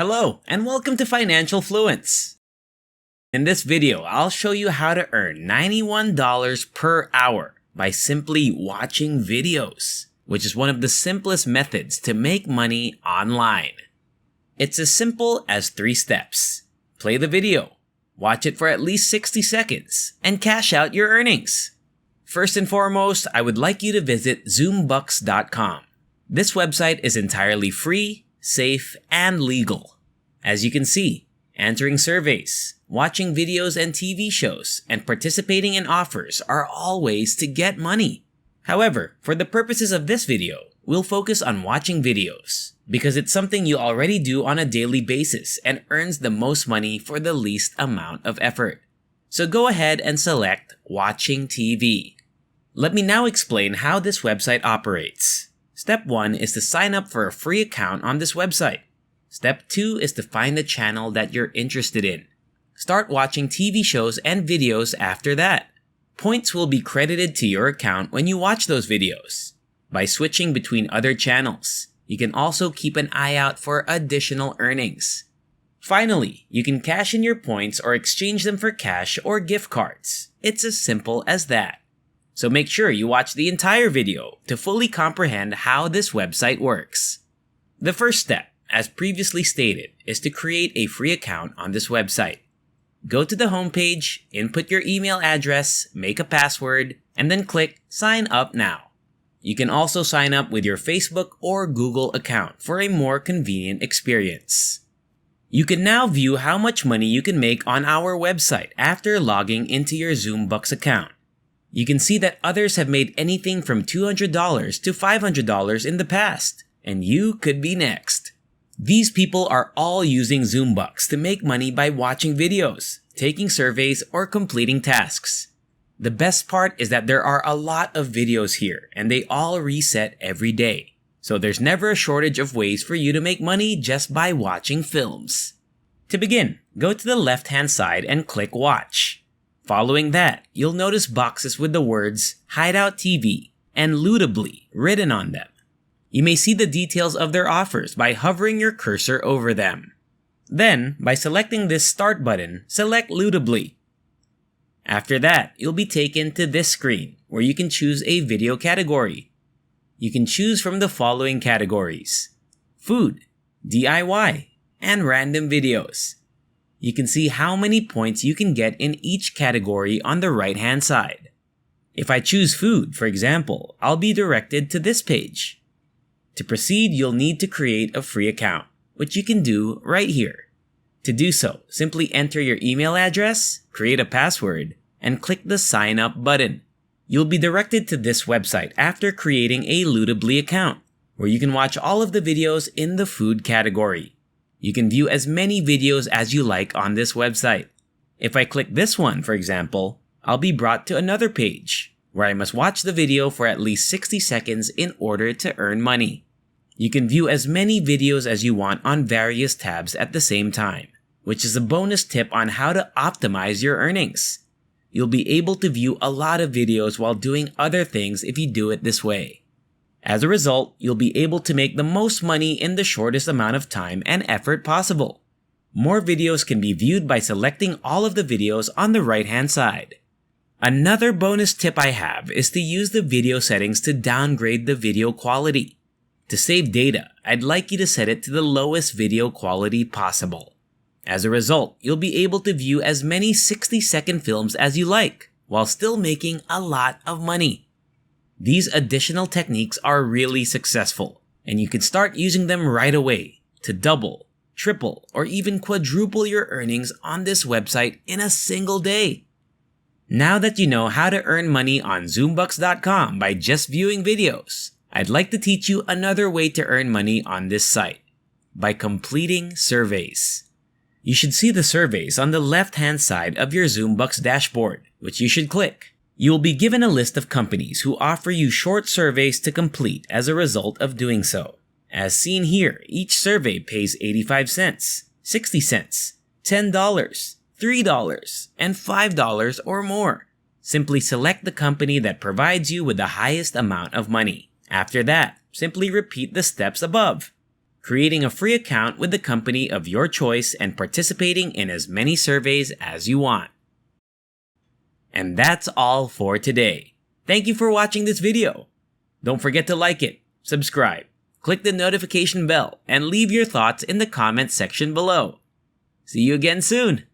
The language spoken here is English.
Hello, and welcome to Financial Fluence. In this video, I'll show you how to earn $91 per hour by simply watching videos, which is one of the simplest methods to make money online. It's as simple as 3 steps. Play the video, watch it for at least 60 seconds, and cash out your earnings. First and foremost, I would like you to visit zoombucks.com. This website is entirely free, safe, and legal. As you can see, answering surveys, watching videos and TV shows, and participating in offers are all ways to get money. However, for the purposes of this video, we'll focus on watching videos because it's something you already do on a daily basis and earns the most money for the least amount of effort. So go ahead and select Watching TV. Let me now explain how this website operates. Step 1 is to sign up for a free account on this website. Step 2 is to find a channel that you're interested in. Start watching TV shows and videos after that. Points will be credited to your account when you watch those videos. By switching between other channels, you can also keep an eye out for additional earnings. Finally, you can cash in your points or exchange them for cash or gift cards. It's as simple as that. So make sure you watch the entire video to fully comprehend how this website works. The first step, as previously stated, is to create a free account on this website. Go to the homepage, input your email address, make a password, and then click Sign Up Now. You can also sign up with your Facebook or Google account for a more convenient experience. You can now view how much money you can make on our website after logging into your ZoomBucks account. You can see that others have made anything from $200 to $500 in the past, and you could be next. These people are all using ZoomBucks to make money by watching videos, taking surveys, or completing tasks. The best part is that there are a lot of videos here, and they all reset every day. So there's never a shortage of ways for you to make money just by watching films. To begin, go to the left-hand side and click Watch. Following that, you'll notice boxes with the words Hideout TV and Lootably written on them. You may see the details of their offers by hovering your cursor over them. Then, by selecting this Start button, select Lootably. After that, you'll be taken to this screen where you can choose a video category. You can choose from the following categories: food, DIY, and random videos. You can see how many points you can get in each category on the right-hand side. If I choose food, for example, I'll be directed to this page. To proceed, you'll need to create a free account, which you can do right here. To do so, simply enter your email address, create a password, and click the Sign Up button. You'll be directed to this website after creating a Lootably account, where you can watch all of the videos in the food category. You can view as many videos as you like on this website. If I click this one, for example, I'll be brought to another page, where I must watch the video for at least 60 seconds in order to earn money. You can view as many videos as you want on various tabs at the same time, which is a bonus tip on how to optimize your earnings. You'll be able to view a lot of videos while doing other things if you do it this way. As a result, you'll be able to make the most money in the shortest amount of time and effort possible. More videos can be viewed by selecting all of the videos on the right-hand side. Another bonus tip I have is to use the video settings to downgrade the video quality. To save data, I'd like you to set it to the lowest video quality possible. As a result, you'll be able to view as many 60-second films as you like, while still making a lot of money. These additional techniques are really successful, and you can start using them right away to double, triple, or even quadruple your earnings on this website in a single day. Now that you know how to earn money on zoombucks.com by just viewing videos, I'd like to teach you another way to earn money on this site: by completing surveys. You should see the surveys on the left-hand side of your ZoomBucks dashboard, which you should click. You will be given a list of companies who offer you short surveys to complete as a result of doing so. As seen here, each survey pays 85 cents, 60 cents, $10, $3, and $5 or more. Simply select the company that provides you with the highest amount of money. After that, simply repeat the steps above. creating a free account with the company of your choice and participating in as many surveys as you want. And that's all for today. Thank you for watching this video. Don't forget to like it, subscribe, click the notification bell, and leave your thoughts in the comments section below. See you again soon!